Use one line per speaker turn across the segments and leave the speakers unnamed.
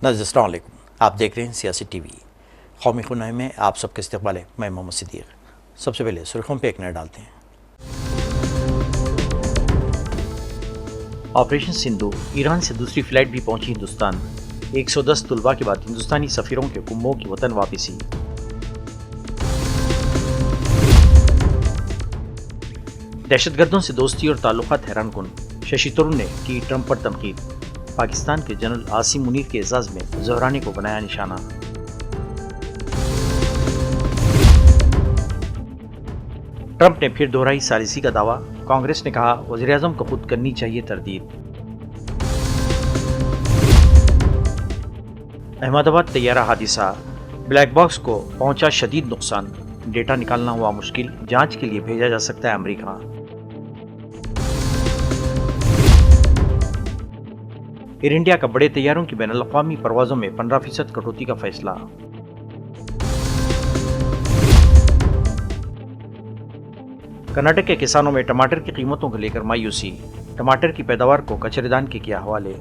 नाज़रीन अस्सलाम वालेकुम, आप देख रहे हैं सियासी टीवी। कौमी खुनाई में आप सबका इस्तकबाल है। मैं मोहम्मद सिद्दीक़। सबसे पहले सुर्खियों पे एक नज़र डालते हैं। ऑपरेशन सिंधु, ईरान से दूसरी फ्लाइट भी पहुंची हिंदुस्तान। 110 तलबा के बाद हिंदुस्तानी सफ़ीरों के कुम्मों की वतन वापसी। दहशतगर्दों से दोस्ती और ताल्लुकात हैरानकुन, शशि थरूर ने की ट्रंप पर तनकीद। पाकिस्तान के जनरल आसिम मुनीर के एजाज़ में ज़हरानी को बनाया निशाना। ट्रंप ने फिर दोहराई सालिसी का दावा। कांग्रेस ने कहा वज़ीर-ए-आज़म को खुद करनी चाहिए तरदीद। अहमदाबाद तैयारा हादिसा, ब्लैक बॉक्स को पहुंचा शदीद नुकसान। डेटा निकालना हुआ मुश्किल, जांच के लिए भेजा जा सकता है अमेरिका। एयर इंडिया का बड़े तैयारों की बैनुल-अक़वामी परवाज़ों में 15% कटौती का फैसला। कर्नाटक के किसानों में टमाटर की कीमतों को लेकर मायूसी। टमाटर की पैदावार को कचरेदान के किया हवाले।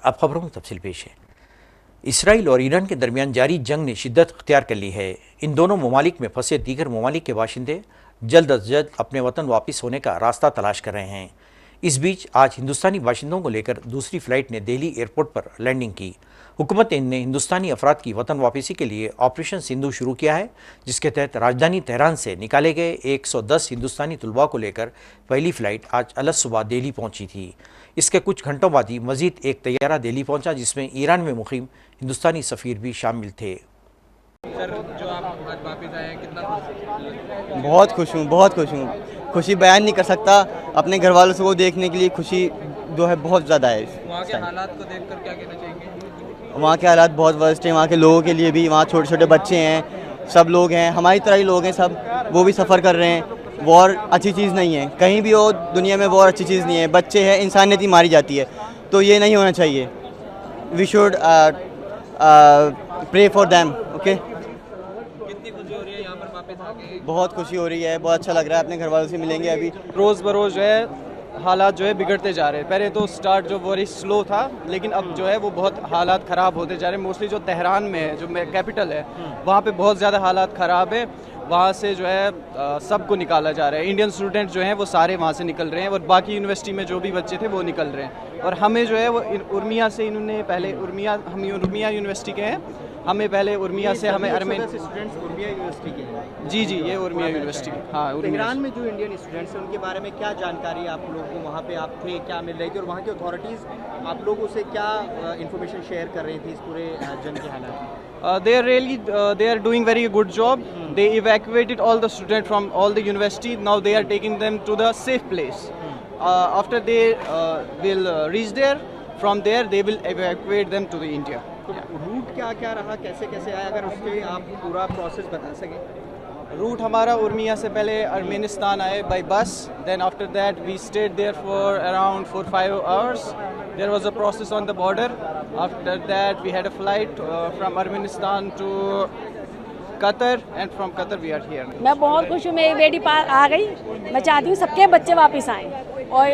अब खबरों में तफसील पेश है। इसराइल और ईरान के दरमियान जारी जंग ने शिद्दत अख्तियार कर ली है। इन दोनों ममालिक में फंसे दीगर ममालिक के बाशिंदे जल्द अज जल्द अपने वतन वापस होने का रास्ता तलाश कर रहे हैं। इस बीच आज हिंदुस्तानी बाशिंदों को लेकर दूसरी फ्लाइट ने दिल्ली एयरपोर्ट पर लैंडिंग की। हुकूमत ने हिंदुस्तानी अफराद की वतन वापसी के लिए ऑपरेशन सिंधु शुरू किया है, जिसके तहत राजधानी तेहरान से निकाले गए 110 हिंदुस्तानी तलबा को लेकर पहली फ़्लाइट आज अलग सुबह दिल्ली पहुंची थी। इसके कुछ घंटों बाद ही मजीद एक तैयारा दिल्ली पहुंचा, जिसमें ईरान में मुकीम हिंदुस्तानी सफ़ीर भी शामिल थे।
सर, जो आप आज वापस आए हैं, कितना
बहुत खुश हूँ। खुशी बयान नहीं कर सकता। अपने घर वालों से वो देखने के लिए खुशी जो है बहुत ज़्यादा है।
वहाँ के हालात को देखकर क्या कहना चाहेंगे?
वहाँ के हालात बहुत वर्स्ट हैं। वहाँ के लोगों के लिए भी, वहाँ छोटे छोटे बच्चे हैं, सब लोग हैं, हमारी तरह ही लोग हैं सब, वो भी सफ़र कर रहे हैं। वॉर अच्छी चीज़ नहीं है, कहीं भी हो दुनिया में वॉर अच्छी चीज़ नहीं है। बच्चे हैं, इंसानियत ही मारी जाती है, तो ये नहीं होना चाहिए। We should pray for them. Okay,
कितनी खुशी हो रही है यहाँ पर वापस आके?
बहुत खुशी हो रही है, बहुत अच्छा लग रहा है। अपने घर वालों से मिलेंगे अभी।
रोज़ बरोज़ जो है हालात जो है बिगड़ते जा रहे हैं। पहले तो स्टार्ट जो वेरी स्लो था, लेकिन अब जो है वो बहुत हालात ख़राब होते जा रहे हैं। मोस्टली जो तेहरान में है, जो कैपिटल है, वहाँ पे बहुत ज़्यादा हालात ख़राब है। वहाँ से जो है सबको निकाला जा रहा है। इंडियन स्टूडेंट जो हैं वो सारे वहाँ से निकल रहे हैं, और बाकी यूनिवर्सिटी में जो भी बच्चे थे वो निकल रहे हैं। और हमें जो है वो उर्मिया से इन्होंने पहले हम उर्मिया यूनिवर्सिटी के हैं, हमें पहले उर्मिया से हमें
स्टूडेंट्स उर्मिया यूनिवर्सिटी के हैं।
जी, ये उर्मिया यूनिवर्सिटी। हाँ,
तेहरान में जो इंडियन स्टूडेंट्स हैं उनके बारे में क्या जानकारी आप लोगों को, वहाँ पे आप थे, क्या मिल रही थी, और वहाँ की अथॉरिटीज़ आप लोगों से क्या इंफॉर्मेशन शेयर कर रही थी इस पूरे जंग के हालात में?
They are doing very good job. They evacuated all the students from all the university. Now they are taking them to the safe place. After they will reach there, from there they will evacuate them to the India.
तो root क्या रहा, कैसे आया, अगर उसके आप पूरा process बता सकें।
रूट हमारा उर्मिया से पहले अर्मेनिस्तान आए by bus, then after that we stayed there for around 4-5 hours. There was a process on the border. After that we had a flight from Armenistan to Qatar, and from Qatar we are here.
मैं बहुत खुश हूँ, मेरी बेटी पार आ गई। मैं चाहती हूँ सबके बच्चे वापस आएँ, और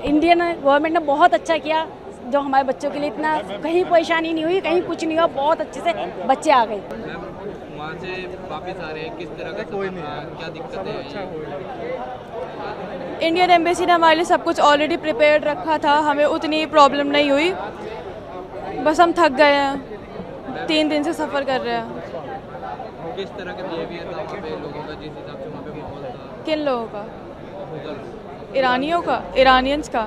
इंडियन गवर्नमेंट ने बहुत अच्छा किया, जो हमारे बच्चों के लिए इतना कहीं परेशानी नहीं हुई, कहीं कुछ नहीं हुआ, बहुत अच्छे से बच्चे आ गए।
वहाँ से वापस आ रहे हैं, किस तरह का कोई नहीं, क्या दिक्कतें हैं?
इंडियन एम्बेसी ने हमारे लिए सब कुछ ऑलरेडी प्रिपेयर्ड रखा था, हमें उतनी प्रॉब्लम नहीं हुई। बस हम थक गए हैं, 3 दिन से सफ़र कर रहे हैं।
किस तरह का बिहेवियर था वहाँ पे लोगों का, जिस हिसाब से वहाँ पे माहौल था?
किन लोगों का? ईरानियों का, ईरानियंस का।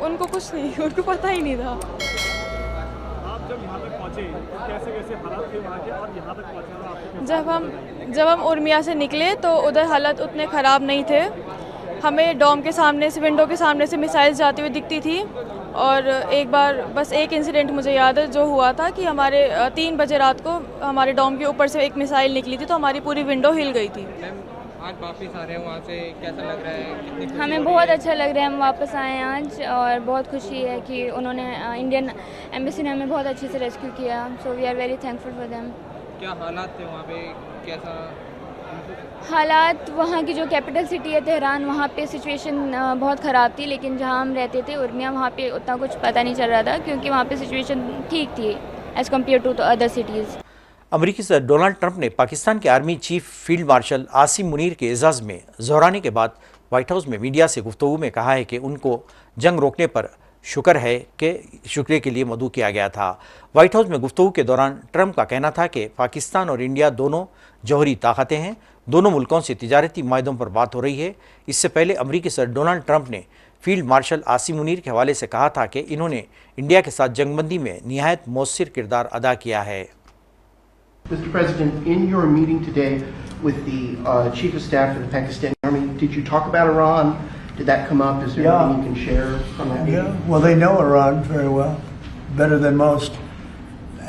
उनको कुछ नहीं, उनको पता ही नहीं था।
आप जब यहाँ तक पहुँचे, कैसे हालात थे वहाँ के, और यहाँ तक पहुँचे?
जब हम उर्मिया से निकले तो उधर हालत उतने ख़राब नहीं थे। हमें डॉम के सामने से, विंडो के सामने से मिसाइल्स जाती हुई दिखती थी। और एक बार बस एक इंसिडेंट मुझे याद है जो हुआ था कि हमारे 3 बजे रात को हमारे डॉम के ऊपर से एक मिसाइल निकली थी, तो हमारी पूरी विंडो हिल गई थी।
आज वापस आ रहे हैं वहाँ से, कैसा लग रहा है? कितनी खुशी
हमें बहुत अच्छा लग रहा है, हम वापस आए हैं आज, और बहुत खुशी है कि उन्होंने इंडियन एम्बेसी ने हमें बहुत अच्छे से रेस्क्यू किया। So we are very thankful for them.
क्या हालात थे वहाँ पे, कैसा
हालात वहाँ की जो कैपिटल सिटी है तेहरान, वहाँ पे सिचुएशन बहुत ख़राब थी, लेकिन जहाँ हम रहते थे उर्मिया, वहाँ पे उतना कुछ पता नहीं चल रहा था क्योंकि वहाँ पे सिचुएशन ठीक थी as compare to other cities.
अमेरिकी सदर डोनाल्ड ट्रंप ने पाकिस्तान के army chief field marshal Asim Munir के एजाज़ में दोहराने के बाद व्हाइट हाउस में मीडिया से गुफ्तगू में कहा है कि उनको जंग रोकने पर शुक्रिया के लिए मदऊ किया गया था। व्हाइट हाउस में गुफ्तगू के दौरान ट्रंप का कहना था कि पाकिस्तान और इंडिया दोनों जौहरी ताकतें हैं, दोनों मुल्कों से तिजारती मायदों पर बात हो रही है। इससे पहले अमेरिकी सदर डोनाल्ड ट्रंप ने फील्ड मार्शल आसिम मुनीर के हवाले से कहा था कि इन्होंने इंडिया के साथ जंगबंदी में निहायत मौसर किरदार अदा किया है।
Mr. President, in your meeting today with the Chief of Staff of the Pakistani Army, did you talk about Iran? Did that come up? Is there anything you can share from that meeting?
Yeah, well, they know Iran very well, better than most,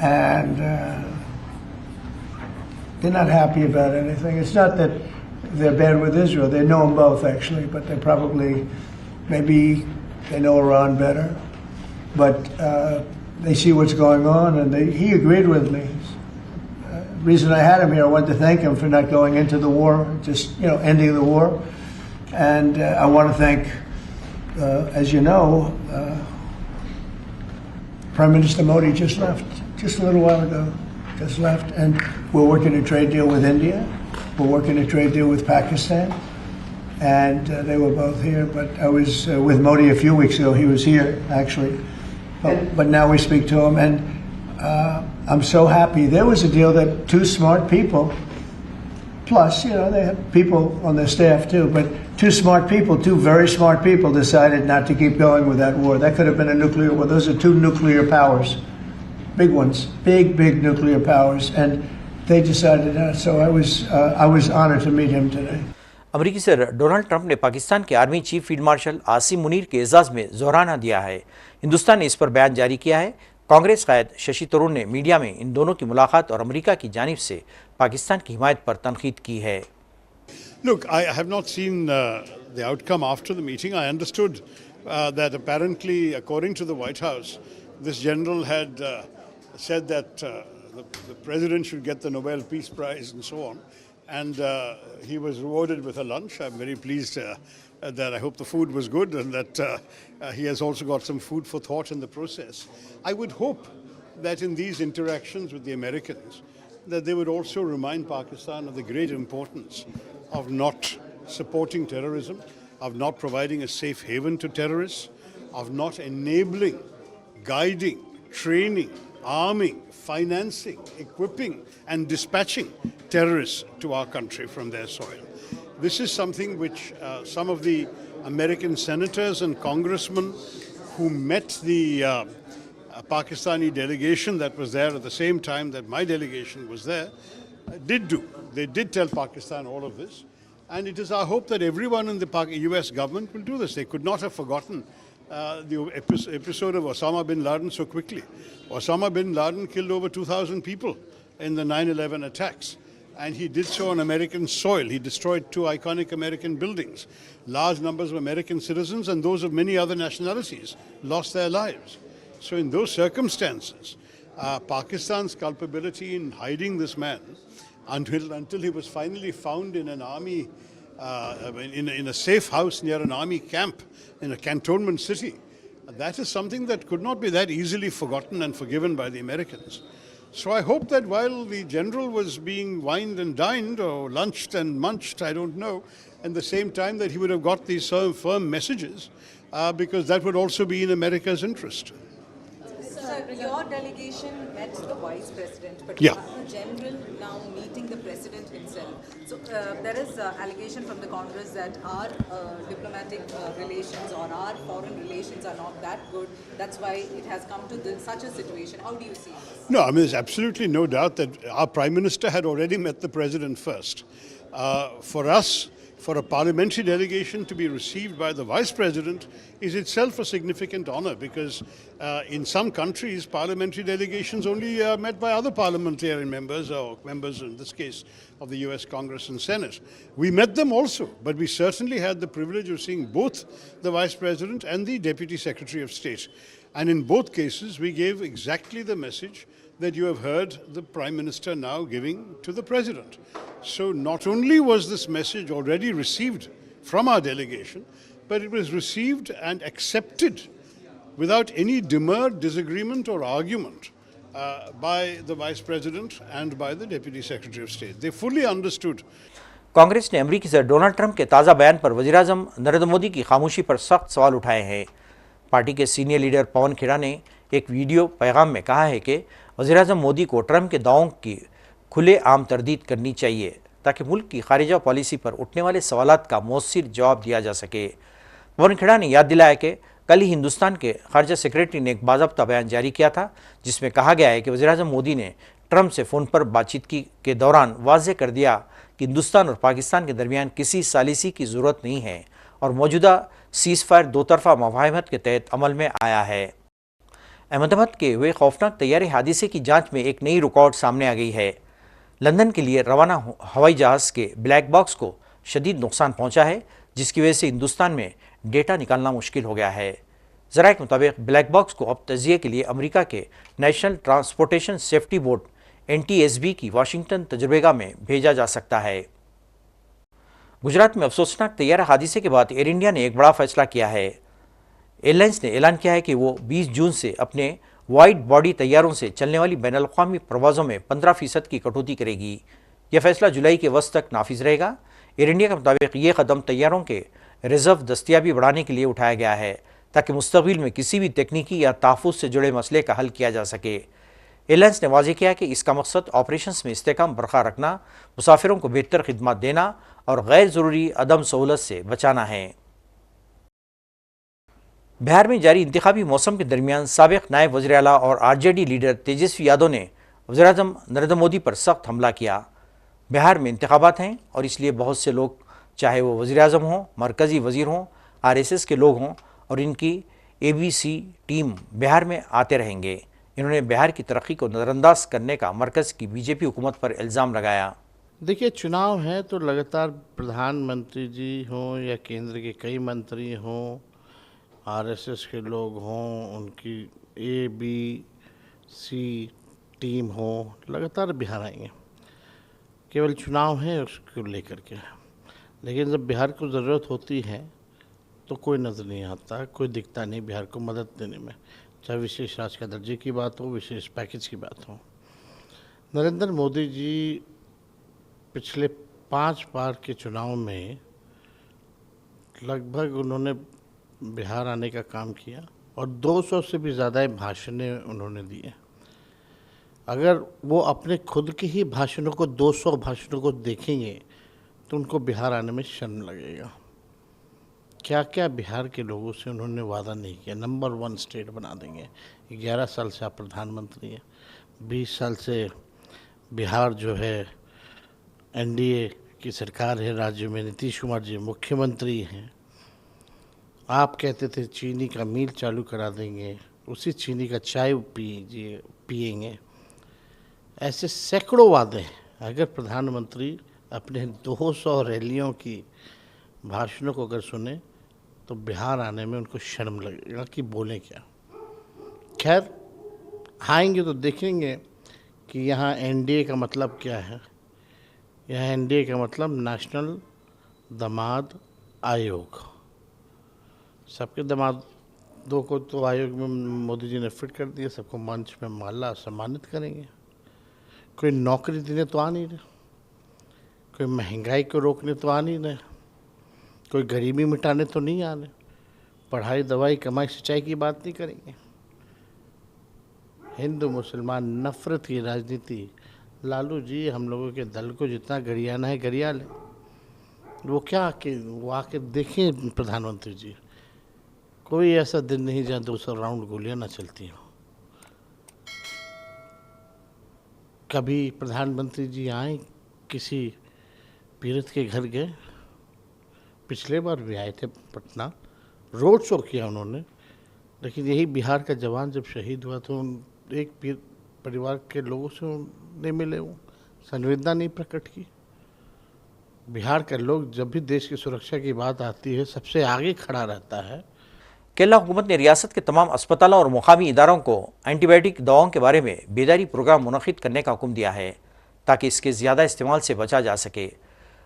and they're not happy about anything. It's not that they're bad with Israel. They know them both, actually, but they probably, maybe they know Iran better, but they see what's going on, and he agreed with me. Reason I had him here, I wanted to thank him for not going into the war, just ending the war, and I want to thank, as you know, Prime Minister Modi just left, just a little while ago, just left, and we're working a trade deal with India, we're working a trade deal with Pakistan, and they were both here. But I was with Modi a few weeks ago. He was here actually, but now we speak to him, and I'm so happy. There was a deal that two smart people, plus they had people on their staff too, but two smart people, two very smart people, decided not to keep going with that war. That could have been a nuclear war. Those are two nuclear powers, big ones, big nuclear powers, and they decided not. So I was honored to meet him today.
अमेरिकी सदर Donald Trump ने पाकिस्तान के army chief field marshal Asim Munir के एजाज़ में Zorana दिया है। हिंदुस्तान ने इस पर बयान जारी किया है। कांग्रेस कायद शशि थरूर ने मीडिया में इन दोनों की मुलाकात और अमेरिका की जानिब से पाकिस्तान की हिमायत पर तनकीद की है।
Look, I have not seen the outcome after the meeting. I understood that apparently, according to the White House, this general had said that the president should get the Nobel Peace Prize and so on. And he was rewarded with a lunch. I'm very pleased that I hope the food was good and that he has also got some food for thought in the process. I would hope that in these interactions with the Americans, that they would also remind Pakistan of the great importance of not supporting terrorism, of not providing a safe haven to terrorists, of not enabling, guiding, training, arming, financing, equipping and dispatching terrorists to our country from their soil. This is something which some of the American senators and congressmen who met the Pakistani delegation that was there at the same time that my delegation was there did do. They did tell Pakistan all of this, and it is our hope that everyone in the US government will do this. They could not have forgotten the episode of Osama bin Laden so quickly. Osama bin Laden killed over 2,000 people in the 9/11 attacks, and he did so on American soil. He destroyed two iconic American buildings. Large numbers of American citizens and those of many other nationalities lost their lives. So in those circumstances, Pakistan's culpability in hiding this man until he was finally found in an army, in a safe house near an army camp in a cantonment city, that is something that could not be that easily forgotten and forgiven by the Americans. So I hope that while the general was being wined and dined or lunched and munched, I don't know, at the same time that he would have got these firm messages because that would also be in America's interest.
Sir, your delegation met the Vice President, but
yeah.
the General now meeting the President himself. So there is allegation from the Congress that our diplomatic relations or our foreign relations are not that good. That's why it has come to such a situation. How do you see this?
No, I mean, there's absolutely no doubt that our Prime Minister had already met the President first. For us, for a parliamentary delegation to be received by the Vice President is itself a significant honor because in some countries, parliamentary delegations only are met by other parliamentarian members or members, in this case, of the US Congress and Senate. We met them also, but we certainly had the privilege of seeing both the Vice President and the Deputy Secretary of State. And in both cases, we gave exactly the message that you have heard the Prime Minister now giving to the President. So not only was this message already received from our delegation, but it was received and accepted without any demur, disagreement or argument by the Vice President and by the Deputy Secretary of State. They fully understood.
Congress ने अमेरिकी सदर Donald Trump के ताज़ा बयान पर वज़ीर-ए-आज़म नरेंद्र मोदी की खामोशी पर सख्त सवाल उठाए हैं। पार्टी के सीनियर लीडर पवन खेड़ा ने एक वीडियो पैगाम में कहा है कि वज़ीर-ए-आज़म मोदी को ट्रंप के दावों की खुलेआम तरदीद करनी चाहिए ताकि मुल्क की खारिजा पॉलिसी पर उठने वाले सवालात का मौसर जवाब दिया जा सके। पवन खेड़ा ने याद दिलाया कि कल ही हिंदुस्तान के खारजा सेक्रेटरी ने एक बाज़ाब्ता बयान जारी किया था जिसमें कहा गया है कि वज़ीर-ए-आज़म मोदी ने ट्रंप से फ़ोन पर बातचीत के दौरान वाज़ेह कर दिया कि हिंदुस्तान और पाकिस्तान के दरमियान किसी सालिसी की ज़रूरत नहीं है और मौजूदा सीज़ फायर दो तरफ़ा मुफाहमत के तहत अमल में आया है। अहमदाबाद के हुए खौफनाक तैयारी हादसे की जांच में एक नई रिकॉर्ड सामने आ गई है। लंदन के लिए रवाना हवाई जहाज़ के ब्लैक बॉक्स को शदीद नुकसान पहुंचा है जिसकी वजह से हिंदुस्तान में डेटा निकालना मुश्किल हो गया है। ज़राए के मुताबिक ब्लैक बॉक्स को अब तजिए के लिए अमेरिका के national transportation safety board NTSB की वाशिंगटन तजुर्बेगाह में भेजा जा सकता है। गुजरात में अफसोसनाक तैयारा हादसे के बाद एयर इंडिया ने एक बड़ा फैसला किया है। एयरलाइंस ने ऐलान किया है कि वो 20 जून से अपने वाइड बॉडी तैयारों से चलने वाली बैनुल-अक़वामी परवाज़ों में 15% की कटौती करेगी। यह फैसला जुलाई के वस्त तक नाफिज रहेगा। एयर इंडिया के मुताबिक ये कदम तैयारों के रिजर्व दस्तियाबी बढ़ाने के लिए उठाया गया है ताकि मुस्तक़बिल में किसी भी तकनीकी या तहफ़्फ़ुज़ से जुड़े मसले का हल किया जा सके। एयरलाइंस ने वाज़ेह किया कि इसका मकसद ऑपरेशंस में इस्तेहकाम बरकरार रखना, मुसाफिरों को बेहतर खिदमत देना और गैर ज़रूरी अदम सहूलत से बचाना है। बिहार में जारी इंतखाबी मौसम के दरमियान साबिक़ नायब वज़ीर आला और RJD लीडर तेजस्वी यादव ने वज़ीर-ए-आज़म नरेंद्र मोदी पर सख्त हमला किया। बिहार में इंतखाबात हैं और इसलिए बहुत से लोग, चाहे वो वज़ीर-ए-आज़म हों, मरकज़ी वज़ीर हों, RSS के लोग हों और इनकी ABC टीम बिहार में आते रहेंगे। इन्होंने बिहार की तरक्की को नज़रअंदाज करने का मरकज़ की BJP हुकूमत पर इल्ज़ाम लगाया।
देखिए, चुनाव है तो लगातार प्रधानमंत्री जी हों या केंद्र के कई मंत्री हों, RSS के लोग हों, उनकी ABC टीम हो, लगातार बिहार आएंगे। केवल चुनाव है उसको लेकर के, लेकिन जब बिहार को ज़रूरत होती है तो कोई नज़र नहीं आता, कोई दिखता नहीं बिहार को मदद देने में, चाहे विशेष राज्य का दर्जे की बात हो, विशेष पैकेज की बात हो। नरेंद्र मोदी जी पिछले 5 बार के चुनाव में लगभग उन्होंने बिहार आने का काम किया और 200 से भी ज़्यादा भाषणें उन्होंने दिए। अगर वो अपने खुद के ही भाषणों को 200 भाषणों को देखेंगे तो उनको बिहार आने में शर्म लगेगा। क्या क्या बिहार के लोगों से उन्होंने वादा नहीं किया। नंबर 1 स्टेट बना देंगे। 11 साल से आप प्रधानमंत्री हैं, 20 साल से बिहार जो है NDA की सरकार है, राज्य में नीतीश कुमार जी मुख्यमंत्री हैं। आप कहते थे चीनी का मिल चालू करा देंगे, उसी चीनी का चाय पिएंगे। ऐसे सैकड़ों वादे हैं। अगर प्रधानमंत्री अपने 200 रैलियों की भाषणों को अगर सुने तो बिहार आने में उनको शर्म लगेगा कि बोलें क्या। खैर, आएंगे तो देखेंगे कि यहाँ NDA का मतलब क्या है। यहाँ NDA का मतलब नेशनल दामाद आयोग। सबके दामादों को तो आयोग में मोदी जी ने फिट कर दिया, सबको मंच में माला सम्मानित करेंगे। कोई नौकरी देने तो आ नहीं रहे, कोई महंगाई को रोकने तो आ नहीं रहे, कोई गरीबी मिटाने तो नहीं आ रहे, पढ़ाई दवाई कमाई सिंचाई की बात नहीं करेंगे। हिंदू मुसलमान नफरत की राजनीति। लालू जी हम लोगों के दल को जितना गरियाना है गरिया ले। वो आके देखें प्रधानमंत्री जी, कोई ऐसा दिन नहीं जहाँ 200 राउंड गोलियां ना चलती हो। कभी प्रधानमंत्री जी आए, किसी पीड़ित के घर गए, पिछले बार भी आए थे पटना, रोड शो किया उन्होंने। लेकिन यही बिहार का जवान जब शहीद हुआ तो एक परिवार के लोगों से नहीं मिले, वो संवेदना नहीं प्रकट की। बिहार के लोग जब भी देश की सुरक्षा की बात आती है सबसे आगे खड़ा रहता है।
केरला हुकूमत ने रियासत के तमाम अस्पतालों और मुकामी इदारों को एंटीबायोटिक दवाओं के बारे में बेदारी प्रोग्राम मुनक़िद करने का हुक्म दिया है ताकि इसके ज़्यादा इस्तेमाल से बचा जा सके।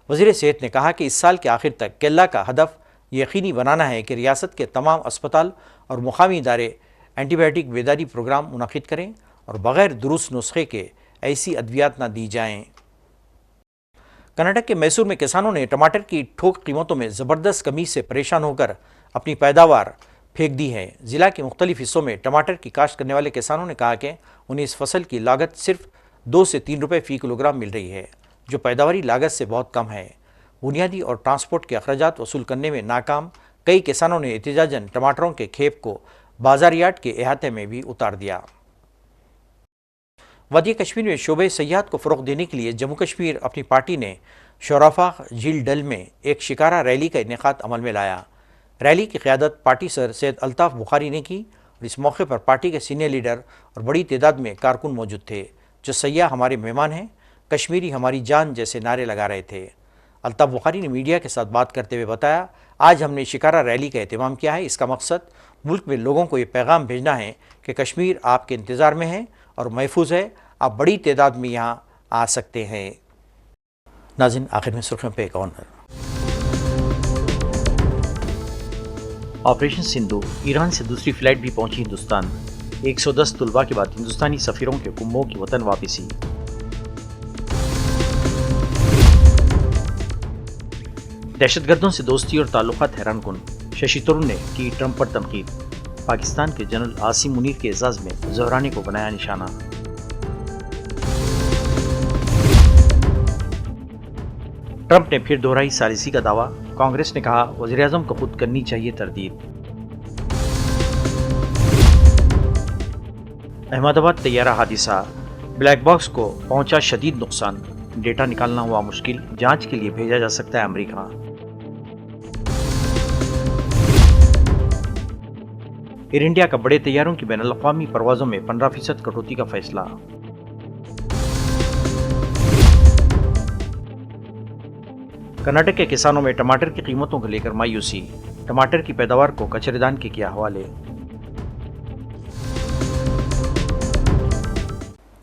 वज़ीर सेहत ने कहा कि इस साल के आखिर तक केरला का हदफ यकीनी बनाना है कि रियासत के तमाम अस्पताल और मुकामी इदारे एंटीबायोटिक बेदारी प्रोग्राम मुनक़िद करें और बग़ैर दुरुस्त नुस्खे के ऐसी अद्वियात न दी जाएँ। कर्नाटक के मैसूर में किसानों ने टमाटर की थोक कीमतों में ज़बरदस्त कमी से परेशान होकर अपनी पैदावार फेंक दी है। ज़िला के मुख्तलिफ हिस्सों में टमाटर की काश्त करने वाले किसानों ने कहा कि उन्हें इस फसल की लागत सिर्फ 2 से 3 रुपये फ़ी किलोग्राम मिल रही है, जो पैदावारी लागत से बहुत कम है। बुनियादी और ट्रांसपोर्ट के अखराजात वसूल करने में नाकाम कई किसानों ने एहतिजाजन टमाटरों के खेप को बाज़ारियात के अहाते में भी उतार दिया। वादी कश्मीर में शोबे सयाहत को फ़रोग़ देने के लिए जम्मू कश्मीर अपनी पार्टी ने शोराफा झील डल में एक शिकारा रैली का इनेकाद अमल में लाया। रैली की क़यादत पार्टी सर सैयद अल्ताफ़ बुखारी ने की और इस मौके पर पार्टी के सीनियर लीडर और बड़ी तादाद में कारकुन मौजूद थे, जो सयाह हमारे मेहमान हैं, कश्मीरी हमारी जान जैसे नारे लगा रहे थे। अल्ताफ़ बुखारी ने मीडिया के साथ बात करते हुए बताया, आज हमने शिकारा रैली का एहतमाम किया है। इसका मकसद मुल्क में लोगों को ये पैगाम भेजना है कि कश्मीर आपके इंतज़ार में है और महफूज है, आप बड़ी तादाद में यहाँ आ सकते हैं। नाज़रीन, आखिर में सुर्खियों पे एक और नज़र। ऑपरेशन सिंधु, ईरान से दूसरी फ्लाइट भी पहुंची हिंदुस्तान। 110 तुलबा के बाद हिंदुस्तानी सफ़ीरों के कुम्भों की वतन वापसी। दहशतगर्दों से दोस्ती और ताल्लुकात हैरान कुन, शशि थरूर ने की ट्रंप पर तनकीद। पाकिस्तान के जनरल आसिम मुनीर के एजाज़ में ज़हरानी को बनाया निशाना। ट्रंप ने फिर दोहराई सालिसी का दावा। कांग्रेस ने कहा, वज़ीर-ए-आज़म को खुद करनी चाहिए तरदीद। अहमदाबाद तैयारा हादिसा, ब्लैक बॉक्स को पहुंचा शदीद नुकसान, डेटा निकालना हुआ मुश्किल, जांच के लिए भेजा जा सकता है अमेरिका। एयर इंडिया का बड़े तैयारों की बैनुल-अक़वामी परवाज़ों में 15% कटौती का फैसला। कर्नाटक के किसानों में टमाटर की कीमतों को लेकर मायूसी, टमाटर की पैदावार को कचरेदान के किया हवाले।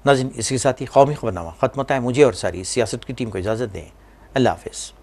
नाज़रीन, इसके साथ ही कौमी खबरनामा ख़त्म होता है। मुझे और सारी सियासत की टीम को इजाज़त दें। अल्लाह हाफ़िज़।